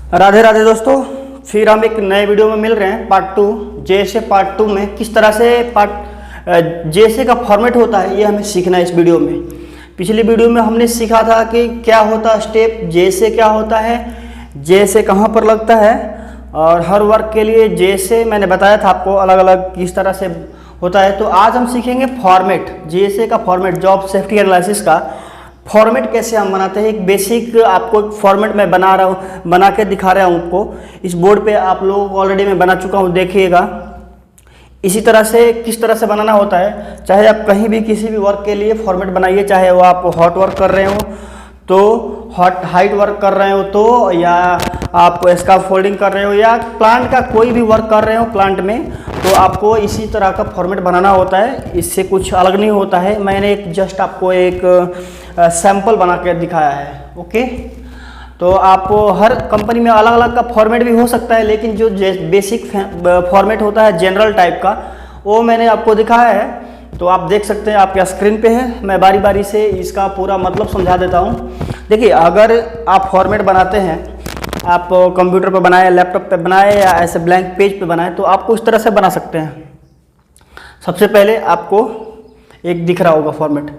राधे राधे दोस्तों, फिर हम एक नए वीडियो में मिल रहे हैं पार्ट 2। जेएसए पार्ट 2 में किस तरह से जेएसए का फॉर्मेट होता है ये हमें सीखना है इस वीडियो में। पिछली वीडियो में हमने सीखा था कि क्या होता है स्टेप, जेएसए क्या होता है, जेएसए कहाँ पर लगता है, और हर वर्क के लिए जेएसए मैंने बताया था आपको अलग अलग किस तरह से होता है। तो आज हम सीखेंगे फॉर्मेट, जेएसए का फॉर्मेट, जॉब सेफ्टी एनालिसिस का फॉर्मेट कैसे हम बनाते हैं। एक बेसिक आपको फॉर्मेट मैं बना के दिखा रहा हूँ आपको। इस बोर्ड पे आप लोगों को ऑलरेडी मैं बना चुका हूँ, देखिएगा। इसी तरह से किस तरह से बनाना होता है, चाहे आप कहीं भी किसी भी वर्क के लिए फॉर्मेट बनाइए, चाहे वो आप हॉट वर्क कर रहे हो तो हाइट वर्क कर रहे हो तो, या आप स्कैफोल्डिंग कर रहे हो, या प्लांट का कोई भी वर्क कर रहे हो प्लांट में, तो आपको इसी तरह का फॉर्मेट बनाना होता है। इससे कुछ अलग नहीं होता है। मैंने जस्ट आपको एक सैंपल बना के दिखाया है। ओके, तो आप हर कंपनी में अलग अलग का फॉर्मेट भी हो सकता है, लेकिन जो बेसिक फॉर्मेट होता है जनरल टाइप का, वो मैंने आपको दिखाया है। तो आप देख सकते हैं, आपके स्क्रीन पे है। मैं बारी बारी से इसका पूरा मतलब समझा देता हूँ। देखिए, अगर आप फॉर्मेट बनाते हैं, आप कंप्यूटर पे बनाए, लैपटॉप पे बनाए, या ऐसे ब्लैंक पेज पे बनाए, तो आपको इस तरह से बना सकते हैं। सबसे पहले आपको एक दिख रहा होगा फॉर्मेट,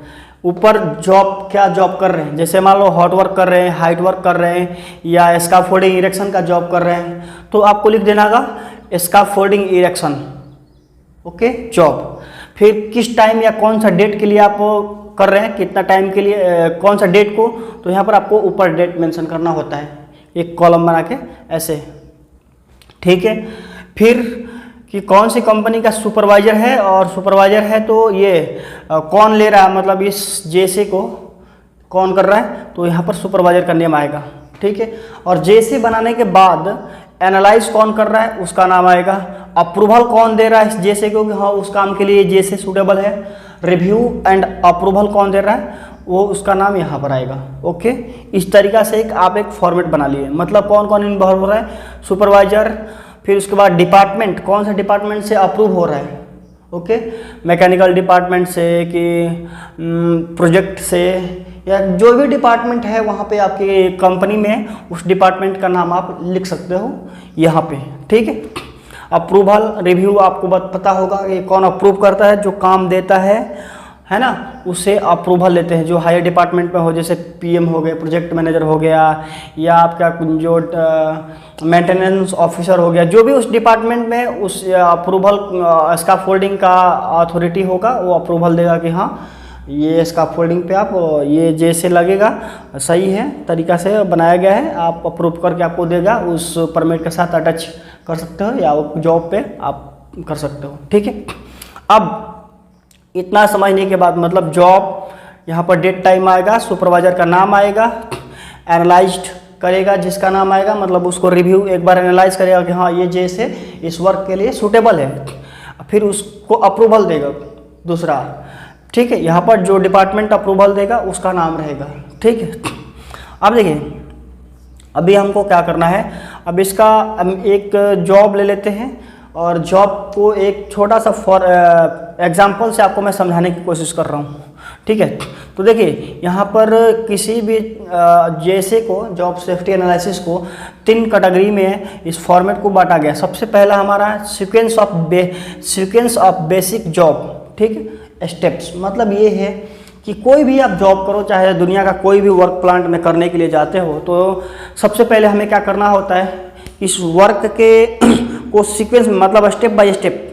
ऊपर जॉब, क्या जॉब कर रहे हैं, जैसे मान लो हॉट वर्क कर रहे हैं, हाइट वर्क कर रहे हैं, या स्कैफोल्डिंग इरेक्शन का जॉब कर रहे हैं, तो आपको लिख देना होगा स्कैफोल्डिंग इरेक्शन। Okay, job. फिर किस टाइम या कौन सा डेट के लिए आप कर रहे हैं, कितना टाइम के लिए, कौन सा डेट को, तो यहाँ पर आपको ऊपर डेट मेंशन करना होता है, एक कॉलम बना के ऐसे, ठीक है। फिर कि कौन सी कंपनी का सुपरवाइजर है, और सुपरवाइजर है तो ये कौन ले रहा है, मतलब इस जेएसए को कौन कर रहा है, तो यहाँ पर सुपरवाइजर का नेम आएगा, ठीक है। और जेएसए बनाने के बाद एनालाइज कौन कर रहा है, उसका नाम आएगा। अप्रूवल कौन दे रहा है इस जेएसए को कि हाँ उस काम के लिए जेएसए सूटेबल है। रिव्यू एंड अप्रूवल कौन दे रहा है, वो उसका नाम यहाँ पर आएगा। ओके, इस तरीक़ा से आप एक फॉर्मेट बना लिए। मतलब कौन कौन इन्वॉल्व हो रहा है, सुपरवाइजर, फिर उसके बाद डिपार्टमेंट, कौन सा डिपार्टमेंट से अप्रूव हो रहा है। ओके, मैकेनिकल डिपार्टमेंट से कि प्रोजेक्ट से, या जो भी डिपार्टमेंट है वहाँ पे आपकी कंपनी में, उस डिपार्टमेंट का नाम आप लिख सकते हो यहाँ पे, ठीक है। अप्रूवल, रिव्यू आपको पता होगा कि कौन अप्रूव करता है, जो काम देता है ना, उससे अप्रूवल लेते हैं। जो हायर डिपार्टमेंट में हो, जैसे पीएम हो गए, प्रोजेक्ट मैनेजर हो गया, या आपका जो मेंटेनेंस ऑफिसर हो गया, जो भी उस डिपार्टमेंट में उस अप्रूवल स्कैफोल्डिंग का अथॉरिटी होगा, वो अप्रूवल देगा कि हाँ ये स्कैफोल्डिंग पे आप ये जैसे लगेगा, सही है, तरीका से बनाया गया है, आप अप्रूव करके आपको देगा। उस परमिट के साथ अटैच कर सकते हो, या वो जॉब पे आप कर सकते हो, ठीक है। अब इतना समझने के बाद, मतलब जॉब, यहाँ पर डेट टाइम आएगा, सुपरवाइजर का नाम आएगा, एनालाइज्ड करेगा जिसका नाम आएगा, मतलब उसको रिव्यू एक बार एनालाइज करेगा कि हाँ ये जैसे इस वर्क के लिए सूटेबल है, फिर उसको अप्रूवल देगा दूसरा, ठीक है। यहाँ पर जो डिपार्टमेंट अप्रूवल देगा उसका नाम रहेगा, ठीक है। अब देखिए, अभी हमको क्या करना है, अब इसका हम एक जॉब ले लेते हैं, और जॉब को एक छोटा सा फॉर एग्जांपल से आपको मैं समझाने की कोशिश कर रहा हूँ, ठीक है। तो देखिए, यहाँ पर किसी भी जेएसए को, जॉब सेफ्टी एनालिसिस को 3 कैटेगरी में इस फॉर्मेट को बांटा गया। सबसे पहला हमारा सीक्वेंस ऑफ बेसिक जॉब, ठीक है, स्टेप्स। मतलब ये है कि कोई भी आप जॉब करो, चाहे दुनिया का कोई भी वर्क प्लांट में करने के लिए जाते हो, तो सबसे पहले हमें क्या करना होता है, इस वर्क के को सीक्वेंस में, मतलब स्टेप बाय स्टेप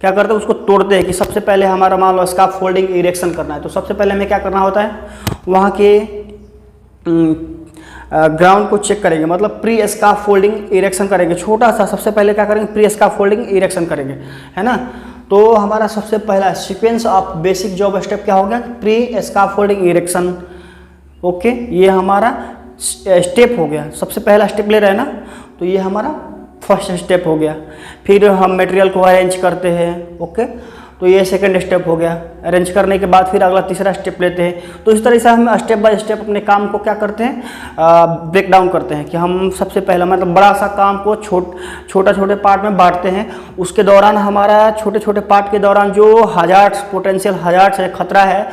क्या करते हैं, उसको तोड़ते हैं। कि सबसे पहले हमारा मान लो स्कैफोल्डिंग इरेक्शन करना है, तो सबसे पहले हमें क्या करना होता है, वहाँ के ग्राउंड को चेक करेंगे, मतलब प्री स्कैफोल्डिंग इरेक्शन करेंगे। छोटा सा सबसे पहले क्या करेंगे, प्री स्कैफोल्डिंग इरेक्शन करेंगे, है ना। तो हमारा सबसे पहला sequence of basic job step क्या हो गया, प्री स्कैफोल्डिंग इरेक्शन। ओके, ये हमारा स्टेप हो गया, सबसे पहला स्टेप ले रहे हैं ना, तो ये हमारा फर्स्ट स्टेप हो गया। फिर हम मटेरियल को अरेंज करते हैं, ओके, तो ये सेकंड स्टेप हो गया। अरेंज करने के बाद फिर अगला तीसरा स्टेप लेते हैं। तो इस तरह से हम स्टेप बाय स्टेप अपने काम को क्या करते हैं, ब्रेक डाउन करते हैं। कि हम सबसे पहला, मतलब बड़ा सा काम को छोटे पार्ट में बांटते हैं। उसके दौरान हमारा छोटे छोटे पार्ट के दौरान जो पोटेंशियल हजार्ड्स है, खतरा है,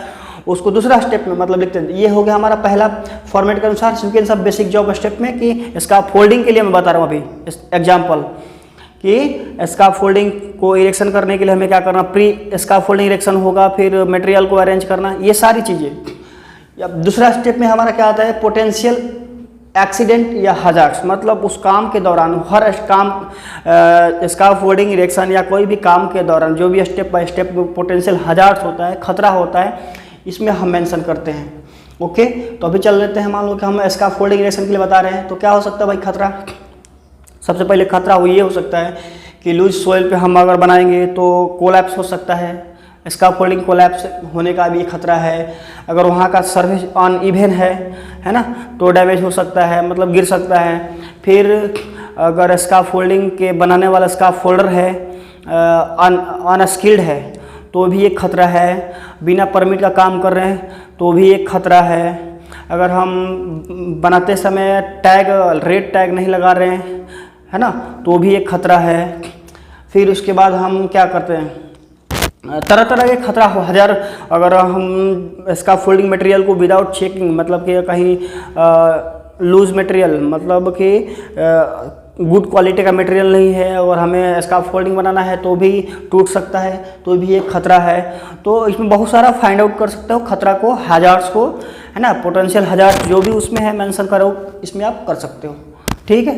उसको दूसरा स्टेप में मतलब लिखते हैं। ये हो गया हमारा पहला फॉर्मेट के अनुसार sequence of basic job step में कि इसका फोल्डिंग के लिए मैं बता रहा हूँ अभी एग्जाम्पल कि स्काफोल्डिंग को इरेक्शन करने के लिए हमें क्या करना, प्री स्काफोल्डिंग इरेक्शन होगा, फिर मटेरियल को अरेंज करना, ये सारी चीज़ें। अब दूसरा स्टेप में हमारा क्या आता है, पोटेंशियल एक्सीडेंट या हजार्ड्स, मतलब उस काम के दौरान हर काम स्काफोल्डिंग इरेक्शन या कोई भी काम के दौरान जो भी step by step potential hazards होता है, खतरा होता है, इसमें हम मेंशन करते हैं। ओके, तो अभी चल लेते हैं। मान लो कि हम स्काफोल्डिंग इरेक्शन के लिए बता रहे हैं, तो क्या हो सकता है भाई खतरा। सबसे पहले खतरा ये हो सकता है कि लूज सोइल पे हम अगर बनाएंगे तो कोलैप्स हो सकता है, स्काफोल्डिंग कोलैप्स होने का भी खतरा है। अगर वहाँ का सर्फेस अनइवन है ना, तो डैमेज हो सकता है, मतलब गिर सकता है। फिर अगर स्काफोल्डिंग के बनाने वाला स्काफोल्डर है अनस्किल्ड है तो भी एक खतरा है। बिना परमिट का काम कर रहे हैं तो भी एक खतरा है। अगर हम बनाते समय रेड टैग नहीं लगा रहे हैं, है ना, तो भी एक खतरा है। फिर उसके बाद हम क्या करते हैं, तरह तरह के खतरा हो हजार। अगर हम स्काफोल्डिंग मटेरियल को विदाउट चेकिंग, मतलब कि कहीं लूज मटेरियल, मतलब कि गुड क्वालिटी का मटेरियल नहीं है और हमें स्काफोल्डिंग बनाना है तो भी टूट सकता है, तो भी एक खतरा है। तो इसमें बहुत सारा फाइंड आउट कर सकते हो खतरा को, हजार्ड्स को, है ना, पोटेंशियल हजार्ड जो भी उसमें है मेंशन करो, इसमें आप कर सकते हो। ठीक है,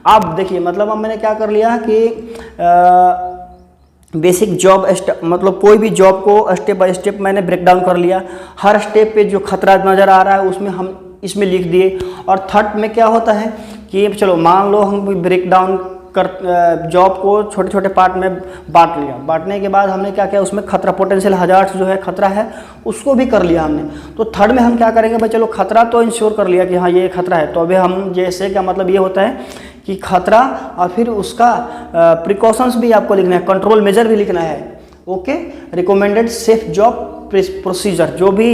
अब देखिए, मतलब अब मैंने क्या कर लिया कि बेसिक जॉब मतलब कोई भी जॉब को स्टेप बाय स्टेप मैंने ब्रेक डाउन कर लिया। हर स्टेप पे जो खतरा नज़र आ रहा है उसमें हम इसमें लिख दिए। और थर्ड में क्या होता है कि चलो मान लो हम ब्रेक डाउन कर जॉब को छोटे छोटे पार्ट में बांट लिया। बांटने के बाद हमने क्या किया, उसमें खतरा पोटेंशियल हजार्ड्स जो है खतरा है उसको भी कर लिया हमने। तो थर्ड में हम क्या करेंगे भाई, चलो खतरा तो इंश्योर कर लिया कि हाँ ये खतरा है, तो अभी हम जैसे का मतलब ये होता है कि खतरा और फिर उसका प्रिकॉशंस भी आपको लिखना है, कंट्रोल मेजर भी लिखना है। Okay, recommended safe job procedure, जो भी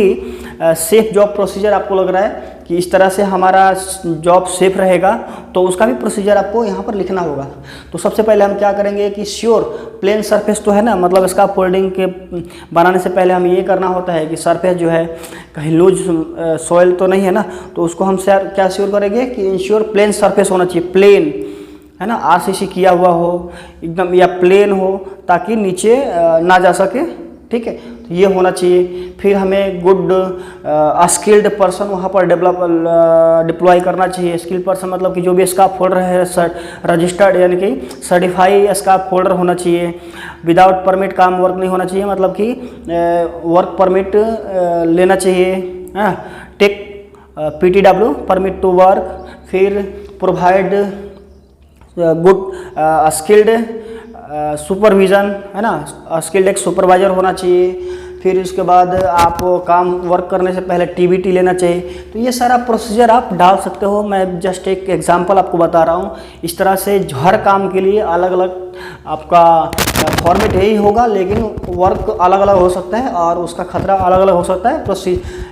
सेफ जॉब प्रोसीजर आपको लग रहा है कि इस तरह से हमारा जॉब सेफ रहेगा, तो उसका भी प्रोसीजर आपको यहाँ पर लिखना होगा। तो सबसे पहले हम क्या करेंगे कि श्योर प्लेन सरफेस तो है ना, मतलब इसका फोल्डिंग के बनाने से पहले हम ये करना होता है कि सरफेस जो है कहीं लूज सॉइल तो नहीं है ना, तो उसको हम क्या श्योर करेंगे कि इंश्योर प्लेन सरफेस होना चाहिए, प्लेन, है ना, आरसीसी किया हुआ हो एकदम या प्लेन हो ताकि नीचे ना जा सके। ठीक है, तो ये होना चाहिए। फिर हमें गुड स्किल्ड पर्सन वहाँ पर डिप्लॉय करना चाहिए। स्किल्ड पर्सन मतलब कि जो भी स्काफ फोल्डर है रजिस्टर्ड यानी कि सर्टिफाई स्काफ फोल्डर होना चाहिए। विदाउट परमिट काम वर्क नहीं होना चाहिए, मतलब कि वर्क परमिट लेना चाहिए। Take PTW permit to work. फिर प्रोवाइड गुड स्किल्ड सुपरविज़न, है ना, स्किल्ड एक सुपरवाइजर होना चाहिए। फिर उसके बाद आप काम वर्क करने से पहले TBT लेना चाहिए। तो ये सारा प्रोसीजर आप डाल सकते हो, मैं जस्ट एक एग्जांपल आपको बता रहा हूँ। इस तरह से हर काम के लिए अलग अलग आपका फॉर्मेट यही होगा, लेकिन वर्क अलग अलग हो सकता है और उसका खतरा अलग अलग हो सकता है,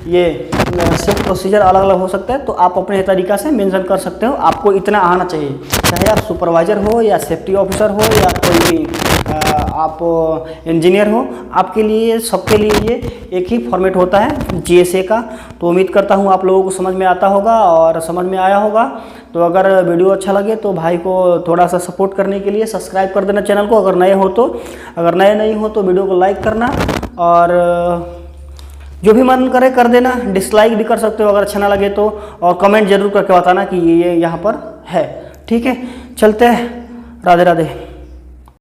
ये सेफ प्रोसीजर अलग अलग हो सकता है। तो आप अपने तरीक़ा से मेंशन कर सकते हो, आपको इतना आना चाहिए, चाहे आप सुपरवाइज़र हो या सेफ्टी ऑफिसर हो या कोई भी आप इंजीनियर हो, आपके लिए सबके लिए ये एक ही फॉर्मेट होता है GSA का। तो उम्मीद करता हूँ आप लोगों को समझ में आता होगा और समझ में आया होगा। तो अगर वीडियो अच्छा लगे तो भाई को थोड़ा सा सपोर्ट करने के लिए सब्सक्राइब कर देना चैनल को, अगर नए हो तो। अगर नए नहीं हो तो वीडियो को लाइक करना और जो भी मन करे कर देना, डिसलाइक भी कर सकते हो अगर अच्छा ना लगे तो, और कमेंट जरूर करके बताना कि ये यहाँ पर है। ठीक है, चलते हैं, राधे राधे।